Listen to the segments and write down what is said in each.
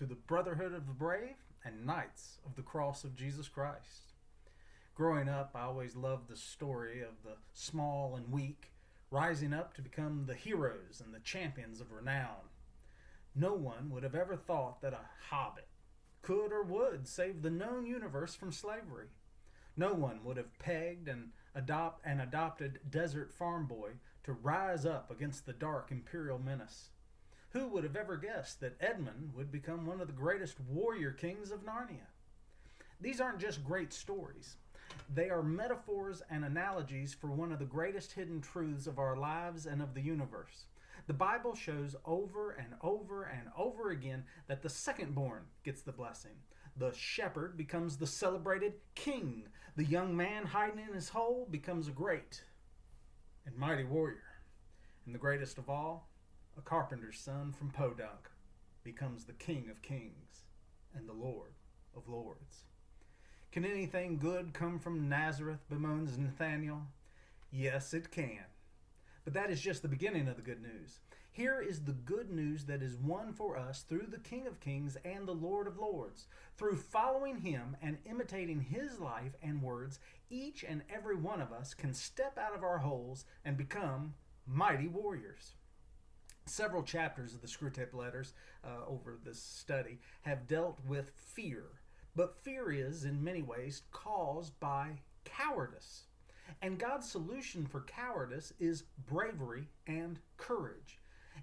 to the Brotherhood of the Brave and Knights of the Cross of Jesus Christ. Growing up, I always loved the story of the small and weak rising up to become the heroes and the champions of renown. No one would have ever thought that a hobbit could or would save the known universe from slavery. No one would have pegged an adopted desert farm boy to rise up against the dark imperial menace. Who would have ever guessed that Edmund would become one of the greatest warrior kings of Narnia? These aren't just great stories. They are metaphors and analogies for one of the greatest hidden truths of our lives and of the universe. The Bible shows over and over and over again that the second-born gets the blessing. The shepherd becomes the celebrated king. The young man hiding in his hole becomes a great and mighty warrior. And the greatest of all, a carpenter's son from Podunk, becomes the King of Kings and the Lord of Lords. Can anything good come from Nazareth, bemoans Nathaniel? Yes, it can. But that is just the beginning of the good news. Here is the good news that is won for us through the King of Kings and the Lord of Lords. Through following him and imitating his life and words, each and every one of us can step out of our holes and become mighty warriors. Several chapters of the Screwtape letters over this study have dealt with fear. But fear is, in many ways, caused by cowardice. And God's solution for cowardice is bravery and courage.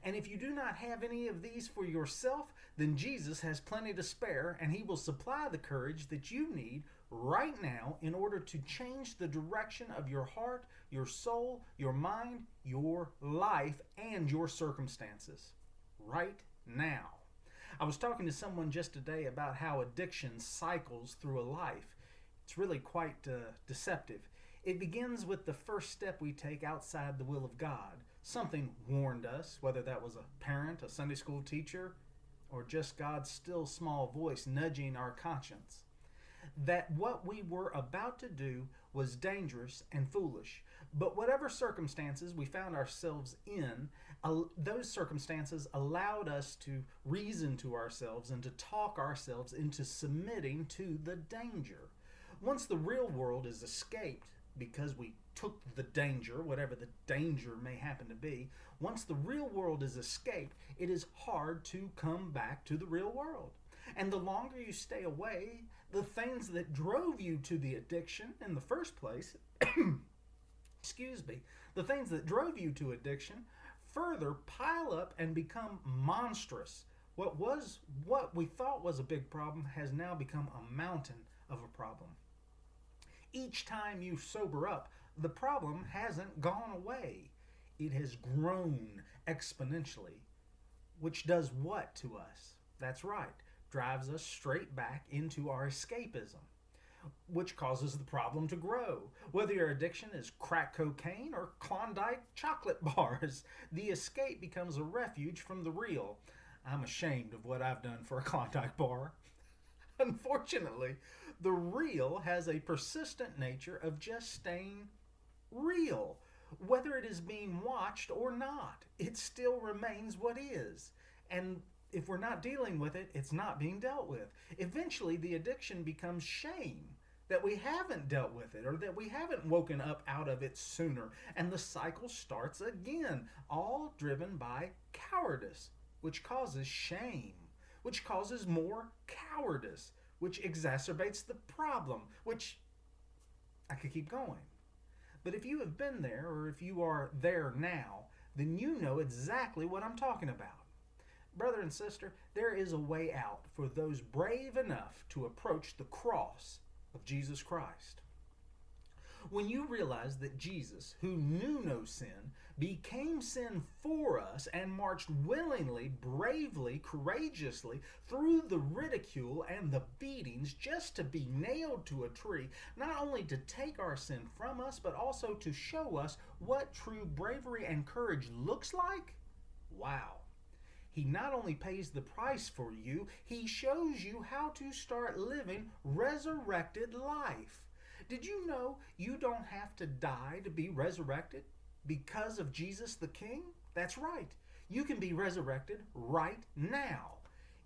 And if you do not have any of these for yourself, then Jesus has plenty to spare, and he will supply the courage that you need right now in order to change the direction of your heart, your soul, your mind, your life, and your circumstances. Right now. I was talking to someone just today about how addiction cycles through a life. It's really quite deceptive. It begins with the first step we take outside the will of God. Something warned us, whether that was a parent, a Sunday school teacher, or just God's still small voice nudging our conscience, that what we were about to do was dangerous and foolish. But whatever circumstances we found ourselves in, those circumstances allowed us to reason to ourselves and to talk ourselves into submitting to the danger. Once the real world is escaped, because we took the danger, whatever the danger may happen to be, once the real world is escaped, it is hard to come back to the real world. And the longer you stay away, the things that drove you to the addiction in the first place, the things that drove you to addiction further pile up and become monstrous. What we thought was a big problem has now become a mountain of a problem. Each time you sober up, the problem hasn't gone away. It has grown exponentially, which does what to us? That's right, drives us straight back into our escapism, which causes the problem to grow. Whether your addiction is crack cocaine or Klondike chocolate bars, the escape becomes a refuge from the real. I'm ashamed of what I've done for a Klondike bar. Unfortunately, the real has a persistent nature of just staying real. Whether it is being watched or not, it still remains what is. And if we're not dealing with it, it's not being dealt with. Eventually, the addiction becomes shame that we haven't dealt with it or that we haven't woken up out of it sooner. And the cycle starts again, all driven by cowardice, which causes shame, which causes more cowardice, which exacerbates the problem, which I could keep going. But if you have been there, or if you are there now, then you know exactly what I'm talking about. Brother and sister, there is a way out for those brave enough to approach the cross of Jesus Christ. When you realize that Jesus, who knew no sin, became sin for us and marched willingly, bravely, courageously through the ridicule and the beatings just to be nailed to a tree, not only to take our sin from us, but also to show us what true bravery and courage looks like, wow. He not only pays the price for you, he shows you how to start living resurrected life. Did you know you don't have to die to be resurrected because of Jesus the King? That's right. You can be resurrected right now.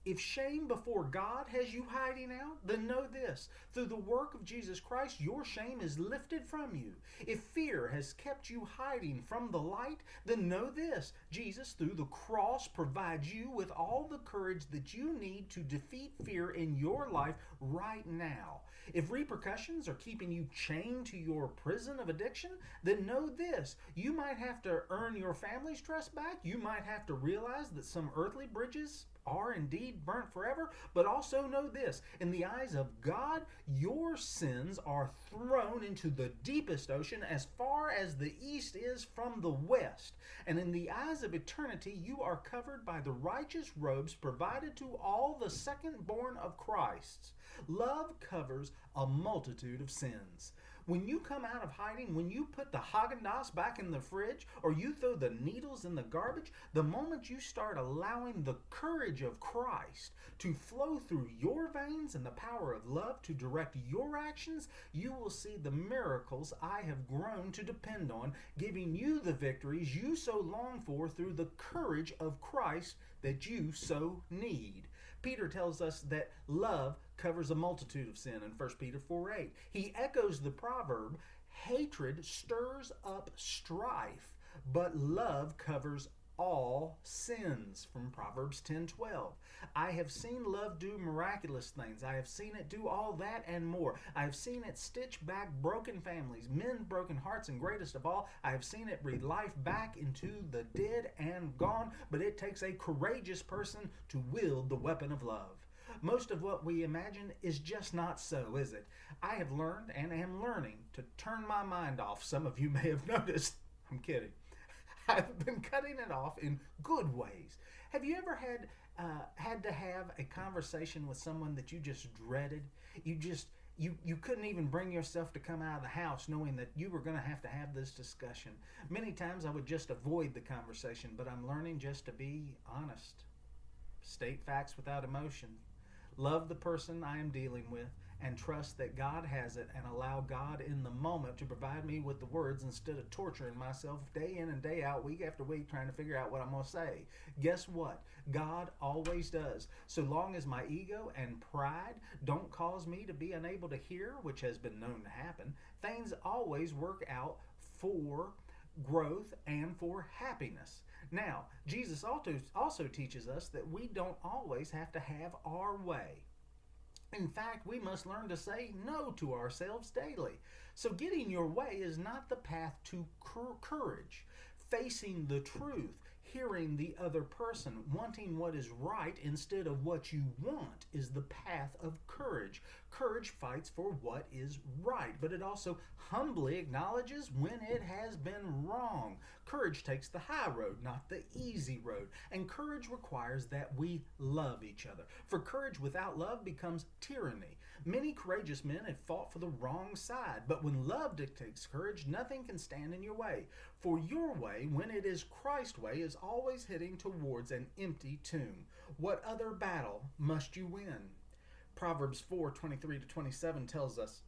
If shame before God has you hiding out, then know this. Through the work of Jesus Christ, your shame is lifted from you. If fear has kept you hiding from the light, then know this. Jesus, through the cross, provides you with all the courage that you need to defeat fear in your life right now. If repercussions are keeping you chained to your prison of addiction, then know this. You might have to earn your family's trust back. You might have to realize that some earthly bridges are indeed burnt forever, but also know this. In the eyes of God, your sins are thrown into the deepest ocean as far as the east is from the west. And in the eyes of eternity, you are covered by the righteous robes provided to all the second-born of Christ. Love covers a multitude of sins. When you come out of hiding, when you put the Haagen-Dazs back in the fridge, or you throw the needles in the garbage, the moment you start allowing the courage of Christ to flow through your veins and the power of love to direct your actions, you will see the miracles I have grown to depend on, giving you the victories you so long for through the courage of Christ that you so need. Peter tells us that love covers a multitude of sin in 1 Peter 4:8. He echoes the proverb, hatred stirs up strife, but love covers all sins, from Proverbs 10:12. I have seen love do miraculous things. I have seen it do all that and more. I have seen it stitch back broken families, mend broken hearts, and greatest of all, I have seen it breathe life back into the dead and gone, but it takes a courageous person to wield the weapon of love. Most of what we imagine is just not so, is it? I have learned and am learning to turn my mind off. Some of you may have noticed. I'm kidding. I've been cutting it off in good ways. Have you ever had to have a conversation with someone that you just dreaded? You couldn't even bring yourself to come out of the house knowing that you were going to have this discussion. Many times I would just avoid the conversation, but I'm learning just to be honest. State facts without emotion. Love the person I am dealing with and trust that God has it, and allow God in the moment to provide me with the words instead of torturing myself day in and day out, week after week, trying to figure out what I'm going to say. Guess what? God always does. So long as my ego and pride don't cause me to be unable to hear, which has been known to happen, things always work out for growth and for happiness. Now, Jesus also teaches us that we don't always have to have our way. In fact, we must learn to say no to ourselves daily. So getting your way is not the path to courage. Facing the truth, hearing the other person, wanting what is right instead of what you want is the path of courage. Courage fights for what is right, but it also humbly acknowledges when it has been wrong. Courage takes the high road, not the easy road. And courage requires that we love each other. For courage without love becomes tyranny. Many courageous men have fought for the wrong side, but when love dictates courage, nothing can stand in your way. For your way, when it is Christ's way, is always heading towards an empty tomb. What other battle must you win? Proverbs 4:23-27 tells us,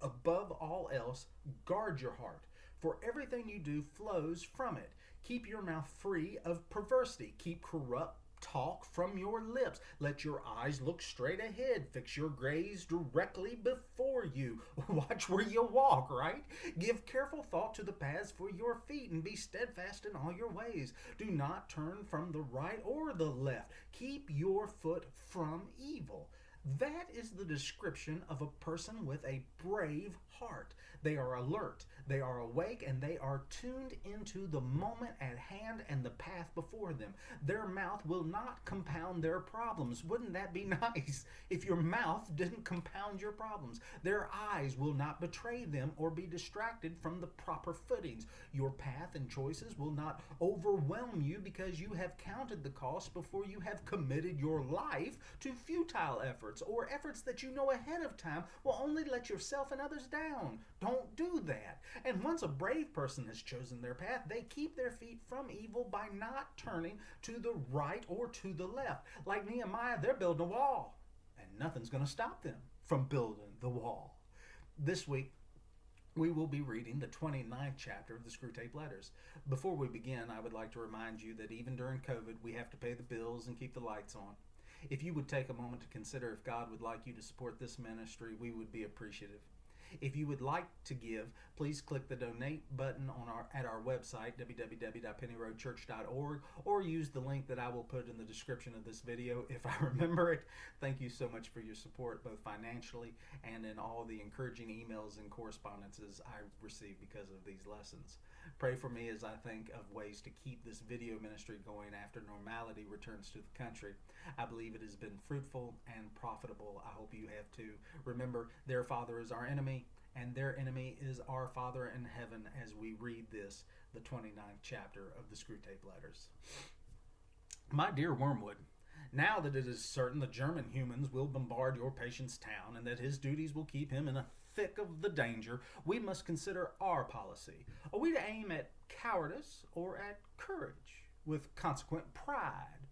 above all else, guard your heart, for everything you do flows from it. Keep your mouth free of perversity. Keep corrupt talk from your lips. Let your eyes look straight ahead. Fix your gaze directly before you. Watch where you walk, right? Give careful thought to the paths for your feet, and be steadfast in all your ways. Do not turn from the right or the left. Keep your foot from evil. That is the description of a person with a brave heart. They are alert, they are awake, and they are tuned into the moment at hand and the path before them. Their mouth will not compound their problems. Wouldn't that be nice if your mouth didn't compound your problems? Their eyes will not betray them or be distracted from the proper footings. Your path and choices will not overwhelm you because you have counted the cost before you have committed your life to futile efforts, or efforts that you know ahead of time will only let yourself and others down. Don't do that. And once a brave person has chosen their path, they keep their feet from evil by not turning to the right or to the left. Like Nehemiah, they're building a wall, and nothing's going to stop them from building the wall. This week, we will be reading the 29th chapter of the Screwtape letters. Before we begin, I would like to remind you that even during COVID, we have to pay the bills and keep the lights on. If you would take a moment to consider if God would like you to support this ministry, we would be appreciative. If you would like to give, please click the donate button at our website, www.pennyroadchurch.org, or use the link that I will put in the description of this video if I remember it. Thank you so much for your support, both financially and in all the encouraging emails and correspondences I receive because of these lessons. Pray for me as I think of ways to keep this video ministry going after normality returns to the country. I believe it has been fruitful and profitable. I hope you have too. Remember, their father is our enemy, and their enemy is our Father in heaven, as we read this, the 29th chapter of the Screwtape letters. My dear Wormwood, now that it is certain the German humans will bombard your patient's town and that his duties will keep him in the thick of the danger, we must consider our policy. Are we to aim at cowardice or at courage, with consequent pride,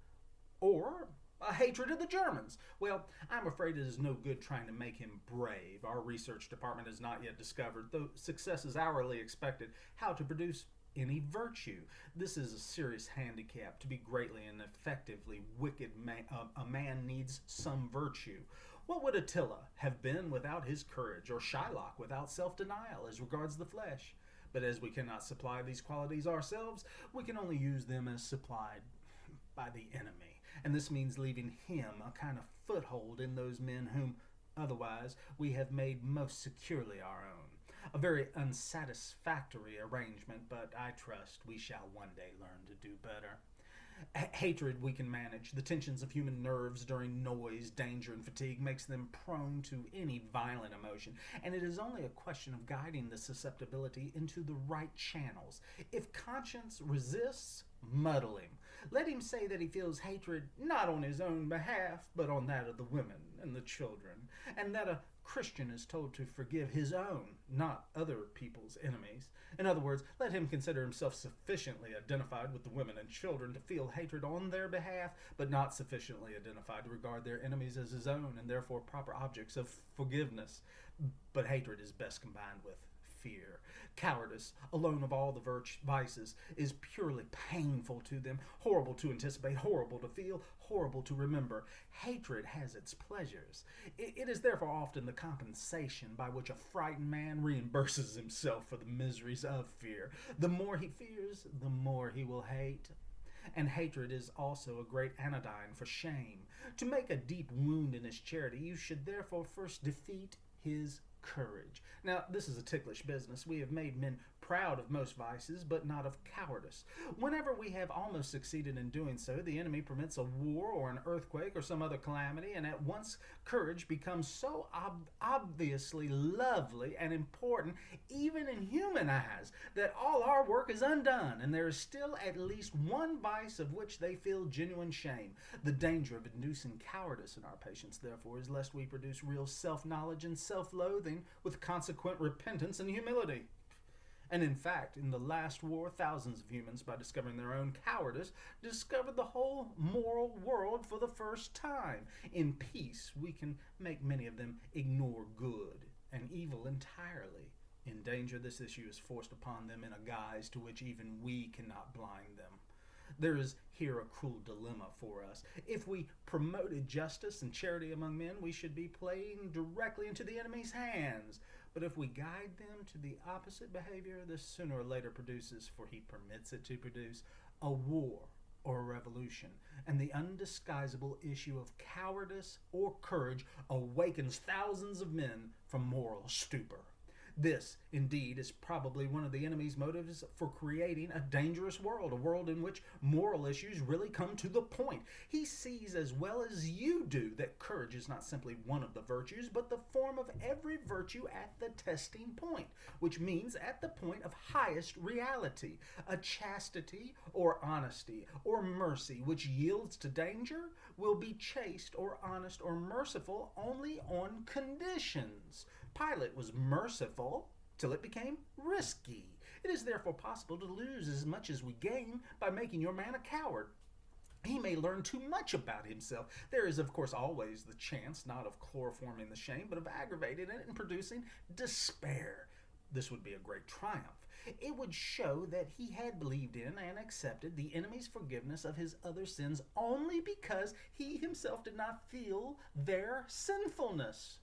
or a hatred of the Germans? Well, I'm afraid it is no good trying to make him brave. Our research department has not yet discovered, though success is hourly expected, how to produce any virtue. This is a serious handicap. To be greatly and effectively wicked, a man needs some virtue. What would Attila have been without his courage, or Shylock without self-denial as regards the flesh? But as we cannot supply these qualities ourselves, we can only use them as supplied by the enemy. And this means leaving him a kind of foothold in those men whom otherwise we have made most securely our own. A very unsatisfactory arrangement, but I trust we shall one day learn to do better. Hatred we can manage. The tensions of human nerves during noise, danger, and fatigue makes them prone to any violent emotion, and it is only a question of guiding the susceptibility into the right channels. If conscience resists, muddle him. Let him say that he feels hatred not on his own behalf, but on that of the women and the children, and that a Christian is told to forgive his own, not other people's enemies. In other words, let him consider himself sufficiently identified with the women and children to feel hatred on their behalf, but not sufficiently identified to regard their enemies as his own and therefore proper objects of forgiveness. But hatred is best combined with fear. Cowardice, alone of all the vices, is purely painful to them, horrible to anticipate, horrible to feel, horrible to remember. Hatred has its pleasures. It is therefore often the compensation by which a frightened man reimburses himself for the miseries of fear. The more he fears, the more he will hate. And hatred is also a great anodyne for shame. To make a deep wound in his charity, you should therefore first defeat his courage. Now, this is a ticklish business. We have made men proud of most vices, but not of cowardice. Whenever we have almost succeeded in doing so, the enemy permits a war or an earthquake or some other calamity, and at once courage becomes so obviously lovely and important, even in human eyes, that all our work is undone, and there is still at least one vice of which they feel genuine shame. The danger of inducing cowardice in our patients, therefore, is lest we produce real self-knowledge and self-loathing with consequent repentance and humility. And in fact, in the last war, thousands of humans, by discovering their own cowardice, discovered the whole moral world for the first time. In peace, we can make many of them ignore good and evil entirely. In danger, this issue is forced upon them in a guise to which even we cannot blind them. There is here a cruel dilemma for us. If we promoted justice and charity among men, we should be playing directly into the enemy's hands. But if we guide them to the opposite behavior, this sooner or later produces, for he permits it to produce, a war or a revolution. And the undisguisable issue of cowardice or courage awakens thousands of men from moral stupor. This, indeed, is probably one of the enemy's motives for creating a dangerous world, a world in which moral issues really come to the point. He sees as well as you do that courage is not simply one of the virtues, but the form of every virtue at the testing point, which means at the point of highest reality. A chastity or honesty or mercy which yields to danger will be chaste or honest or merciful only on conditions. Pilate was merciful till it became risky. It is therefore possible to lose as much as we gain by making your man a coward. He may learn too much about himself. There is, of course, always the chance, not of chloroforming the shame, but of aggravating it and producing despair. This would be a great triumph. It would show that he had believed in and accepted the enemy's forgiveness of his other sins only because he himself did not feel their sinfulness.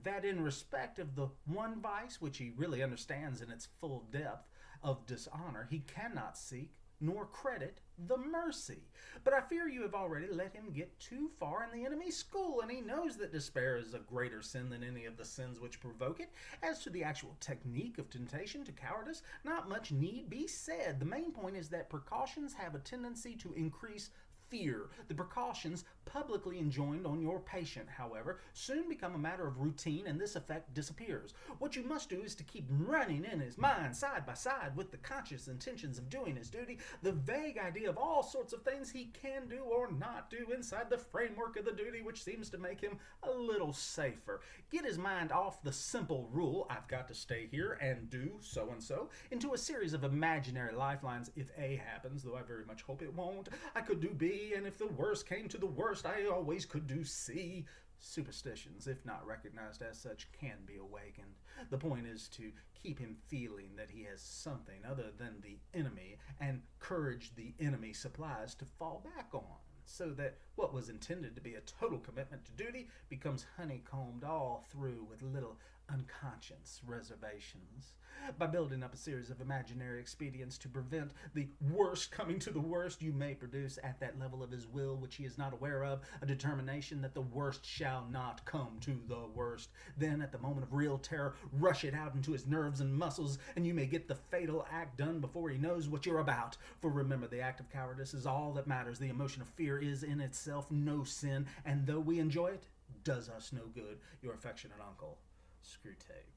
That in respect of the one vice which he really understands in its full depth of dishonor, he cannot seek nor credit the mercy. But I fear you have already let him get too far in the enemy's school, and he knows that despair is a greater sin than any of the sins which provoke it. As to the actual technique of temptation to cowardice, not much need be said. The main point is that precautions have a tendency to increase fear. The precautions publicly enjoined on your patient, however, soon become a matter of routine, and this effect disappears. What you must do is to keep running in his mind side by side with the conscious intentions of doing his duty, the vague idea of all sorts of things he can do or not do inside the framework of the duty, which seems to make him a little safer. Get his mind off the simple rule, I've got to stay here and do so and so, into a series of imaginary lifelines. If A happens, though I very much hope it won't, I could do B, and if the worst came to the worst, I always could do C. Superstitions, if not recognized as such, can be awakened. The point is to keep him feeling that he has something other than the enemy, and courage the enemy supplies to fall back on, so that what was intended to be a total commitment to duty becomes honeycombed all through with little unconscious reservations. By building up a series of imaginary expedients to prevent the worst coming to the worst, you may produce at that level of his will which he is not aware of a determination that the worst shall not come to the worst. Then at the moment of real terror, rush it out into his nerves and muscles, and you may get the fatal act done before he knows what you're about. For remember, the act of cowardice is all that matters. The emotion of fear is in itself no sin, and though we enjoy it, does us no good. Your affectionate uncle, Screwtape.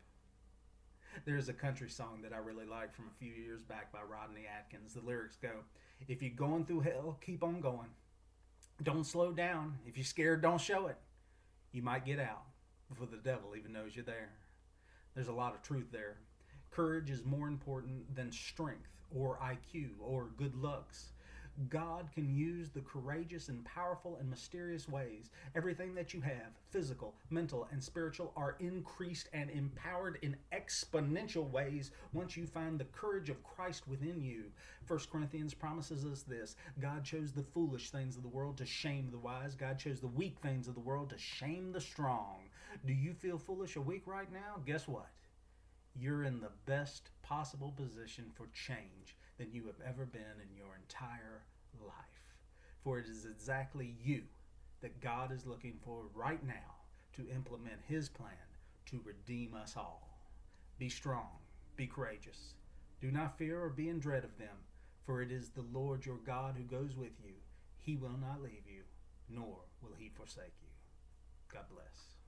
There's a country song that I really like from a few years back by Rodney Atkins. The lyrics go, "If you're going through hell, keep on going. Don't slow down. If you're scared, don't show it. You might get out before the devil even knows you're there." There's a lot of truth there. Courage is more important than strength or IQ or good looks. God can use the courageous in powerful and mysterious ways. Everything that you have, physical, mental, and spiritual, are increased and empowered in exponential ways once you find the courage of Christ within you. 1 Corinthians promises us this: God chose the foolish things of the world to shame the wise. God chose the weak things of the world to shame the strong. Do you feel foolish or weak right now? Guess what? You're in the best possible position for change than you have ever been in your entire life. For it is exactly you that God is looking for right now to implement his plan to redeem us all. Be strong, be courageous. Do not fear or be in dread of them, for it is the Lord your God who goes with you. He will not leave you, nor will he forsake you. God bless.